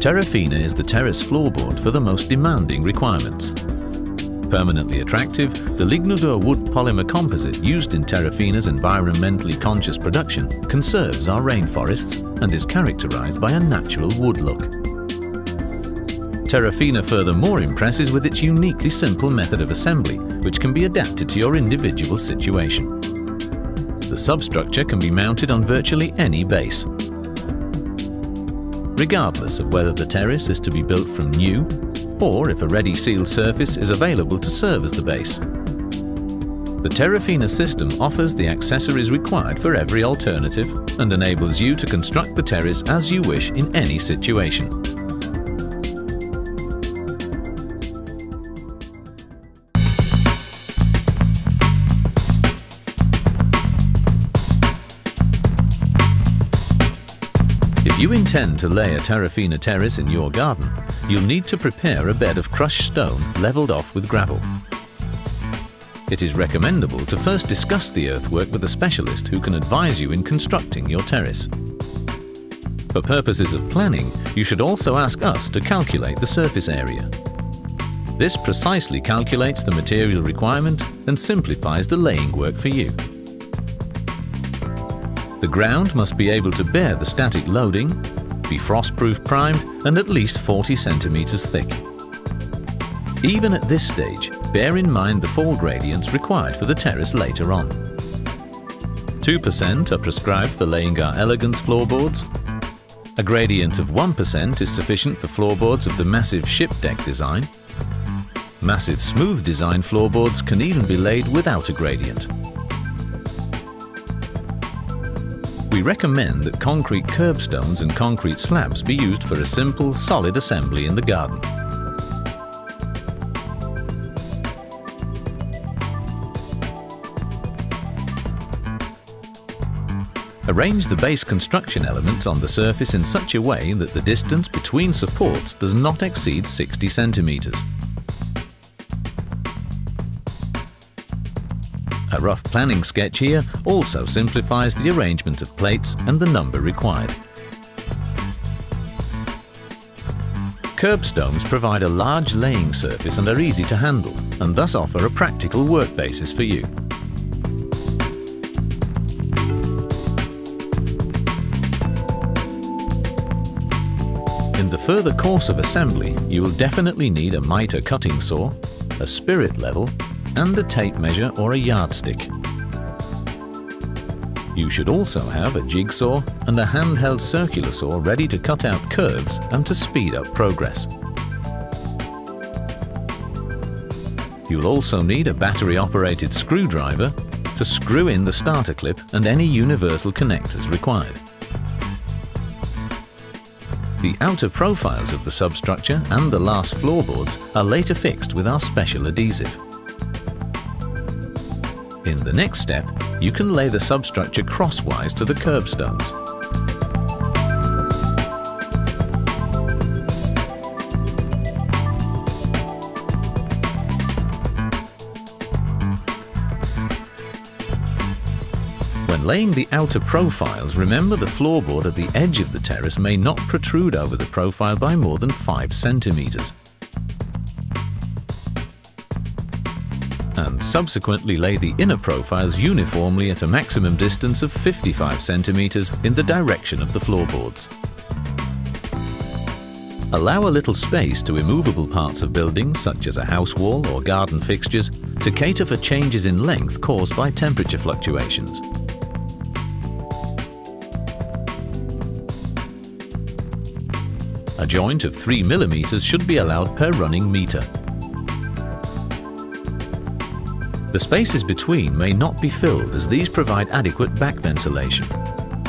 Terrafina is the terrace floorboard for the most demanding requirements. Permanently attractive, the LIGNODUR wood polymer composite used in Terrafina's environmentally conscious production conserves our rainforests and is characterized by a natural wood look. Terrafina furthermore impresses with its uniquely simple method of assembly, which can be adapted to your individual situation. The substructure can be mounted on virtually any base, regardless of whether the terrace is to be built from new or if a ready sealed surface is available to serve as the base. The Terrafina system offers the accessories required for every alternative and enables you to construct the terrace as you wish in any situation. If you intend to lay a Terrafina terrace in your garden, you'll need to prepare a bed of crushed stone levelled off with gravel. It is recommendable to first discuss the earthwork with a specialist who can advise you in constructing your terrace. For purposes of planning, you should also ask us to calculate the surface area. This precisely calculates the material requirement and simplifies the laying work for you. The ground must be able to bear the static loading, be frost-proof primed and at least 40 centimeters thick. Even at this stage, bear in mind the fall gradients required for the terrace later on. 2% are prescribed for laying our elegance floorboards. A gradient of 1% is sufficient for floorboards of the massive ship deck design. Massive smooth design floorboards can even be laid without a gradient. We recommend that concrete curbstones and concrete slabs be used for a simple, solid assembly in the garden. Arrange the base construction elements on the surface in such a way that the distance between supports does not exceed 60 centimeters. A rough planning sketch here also simplifies the arrangement of plates and the number required. Curbstones provide a large laying surface and are easy to handle, and thus offer a practical work basis for you. In the further course of assembly, you will definitely need a miter cutting saw, a spirit level, and a tape measure or a yardstick. You should also have a jigsaw and a handheld circular saw ready to cut out curves and to speed up progress. You'll also need a battery-operated screwdriver to screw in the starter clip and any universal connectors required. The outer profiles of the substructure and the last floorboards are later fixed with our special adhesive. In the next step, you can lay the substructure crosswise to the curbstones. When laying the outer profiles, remember the floorboard at the edge of the terrace may not protrude over the profile by more than 5 centimeters. And subsequently lay the inner profiles uniformly at a maximum distance of 55 centimeters in the direction of the floorboards. Allow a little space to immovable parts of buildings such as a house wall or garden fixtures to cater for changes in length caused by temperature fluctuations. A joint of 3 mm should be allowed per running meter. The spaces between may not be filled as these provide adequate back ventilation.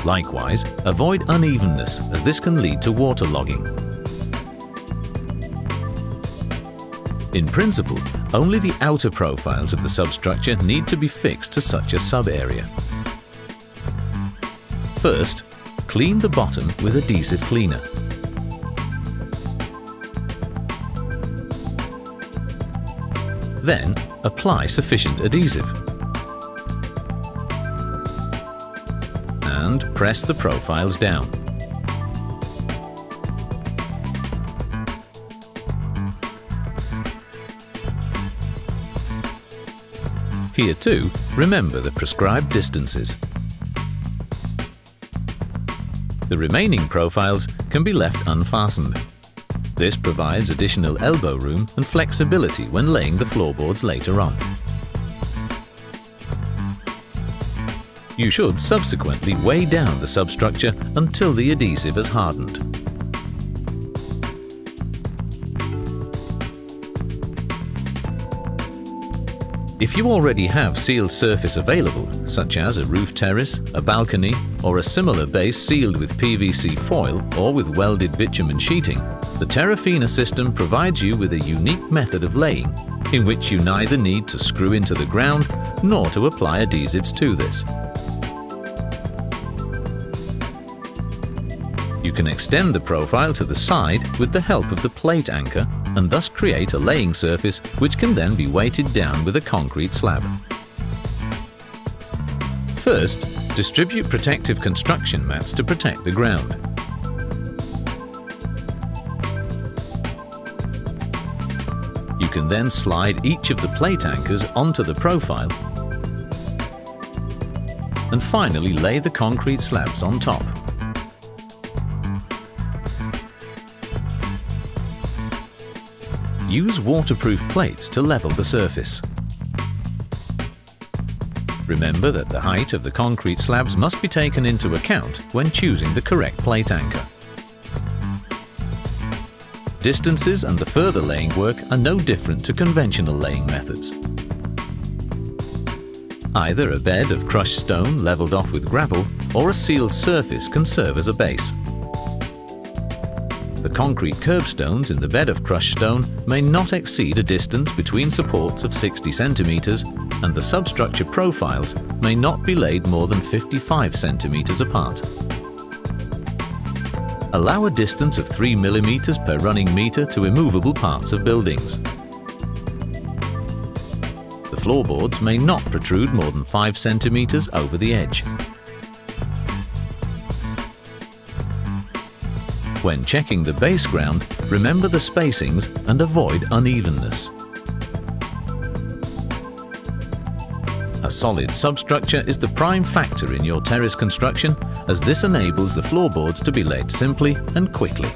Likewise, avoid unevenness as this can lead to waterlogging. In principle, only the outer profiles of the substructure need to be fixed to such a sub-area. First, clean the bottom with adhesive cleaner. Then, apply sufficient adhesive. And press the profiles down. Here too, remember the prescribed distances. The remaining profiles can be left unfastened. This provides additional elbow room and flexibility when laying the floorboards later on. You should subsequently weigh down the substructure until the adhesive has hardened. If you already have sealed surface available, such as a roof terrace, a balcony, or a similar base sealed with PVC foil or with welded bitumen sheeting, the terrafina system provides you with a unique method of laying in which you neither need to screw into the ground nor to apply adhesives to this. You can extend the profile to the side with the help of the plate anchor and thus create a laying surface which can then be weighted down with a concrete slab. First, distribute protective construction mats to protect the ground. You can then slide each of the plate anchors onto the profile and finally lay the concrete slabs on top. Use waterproof plates to level the surface. Remember that the height of the concrete slabs must be taken into account when choosing the correct plate anchor. Distances and the further laying work are no different to conventional laying methods. Either a bed of crushed stone levelled off with gravel or a sealed surface can serve as a base. The concrete curbstones in the bed of crushed stone may not exceed a distance between supports of 60 centimetres and the substructure profiles may not be laid more than 55 centimetres apart. Allow a distance of 3 millimetres per running metre to immovable parts of buildings. The floorboards may not protrude more than 5 centimetres over the edge. When checking the base ground, remember the spacings and avoid unevenness. A solid substructure is the prime factor in your terrace construction, as this enables the floorboards to be laid simply and quickly.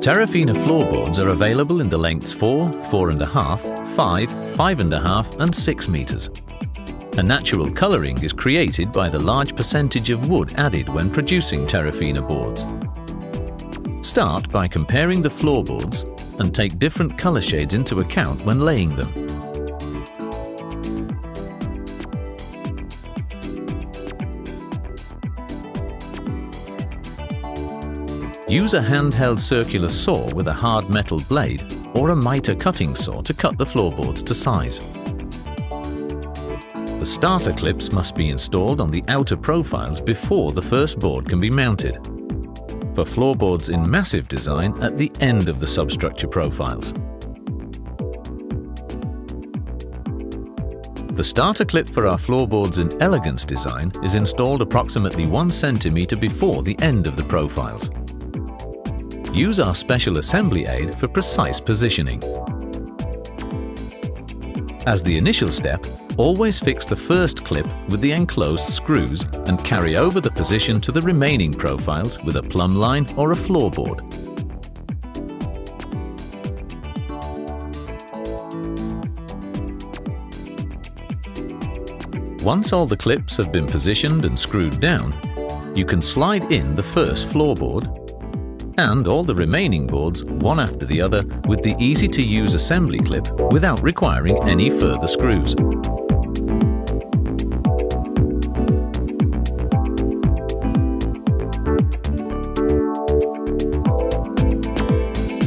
Terrafina floorboards are available in the lengths 4, 4.5, 5, 5.5 and 6 metres. A natural colouring is created by the large percentage of wood added when producing terrafina boards. Start by comparing the floorboards and take different colour shades into account when laying them. Use a handheld circular saw with a hard metal blade or a mitre cutting saw to cut the floorboards to size. The starter clips must be installed on the outer profiles before the first board can be mounted. For floorboards in massive design, at the end of the substructure profiles. The starter clip for our floorboards in elegance design is installed approximately 1 centimetre before the end of the profiles. Use our special assembly aid for precise positioning. As the initial step, always fix the first clip with the enclosed screws and carry over the position to the remaining profiles with a plumb line or a floorboard. Once all the clips have been positioned and screwed down, you can slide in the first floorboard and all the remaining boards one after the other with the easy-to-use assembly clip without requiring any further screws.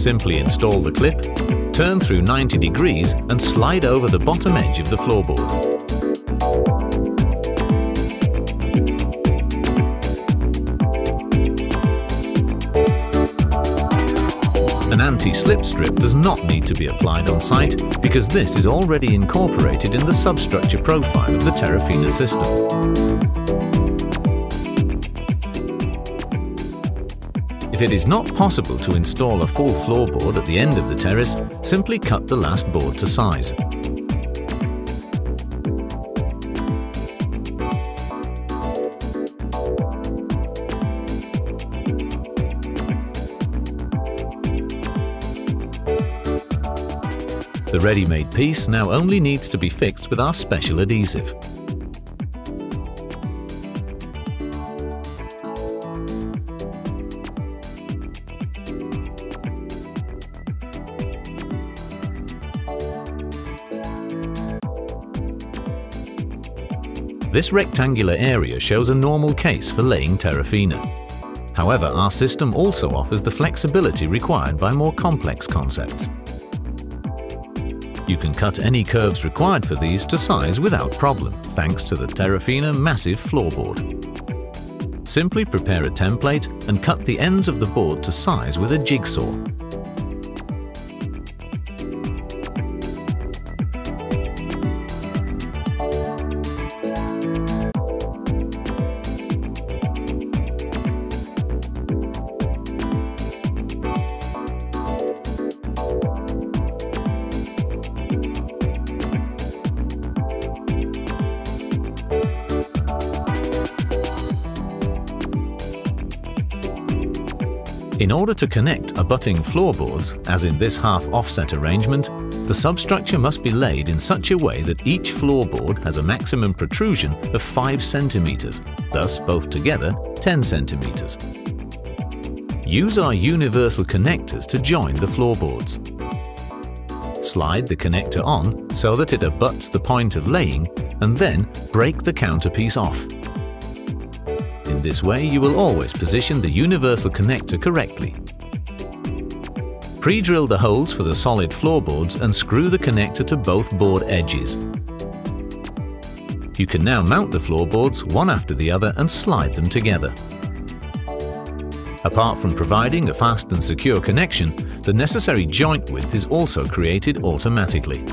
Simply install the clip, turn through 90 degrees and slide over the bottom edge of the floorboard. An anti-slip strip does not need to be applied on site because this is already incorporated in the substructure profile of the terrafina system. If it is not possible to install a full floorboard at the end of the terrace, simply cut the last board to size. The ready-made piece now only needs to be fixed with our special adhesive. This rectangular area shows a normal case for laying terrafina. However, our system also offers the flexibility required by more complex concepts. You can cut any curves required for these to size without problem, thanks to the terrafina massive floorboard. Simply prepare a template and cut the ends of the board to size with a jigsaw. In order to connect abutting floorboards, as in this half offset arrangement, the substructure must be laid in such a way that each floorboard has a maximum protrusion of 5 cm, thus both together 10 cm. Use our universal connectors to join the floorboards. Slide the connector on so that it abuts the point of laying and then break the counterpiece off. In this way, you will always position the universal connector correctly. Pre-drill the holes for the solid floorboards and screw the connector to both board edges. You can now mount the floorboards one after the other and slide them together. Apart from providing a fast and secure connection, the necessary joint width is also created automatically.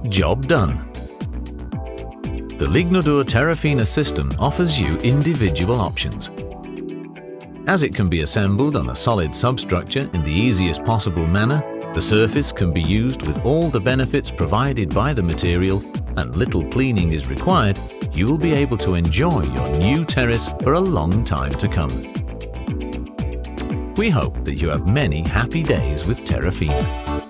Job done. The LIGNODUR terrafina system offers you individual options. As it can be assembled on a solid substructure in the easiest possible manner, the surface can be used with all the benefits provided by the material, and little cleaning is required, you will be able to enjoy your new terrace for a long time to come. We hope that you have many happy days with terrafina.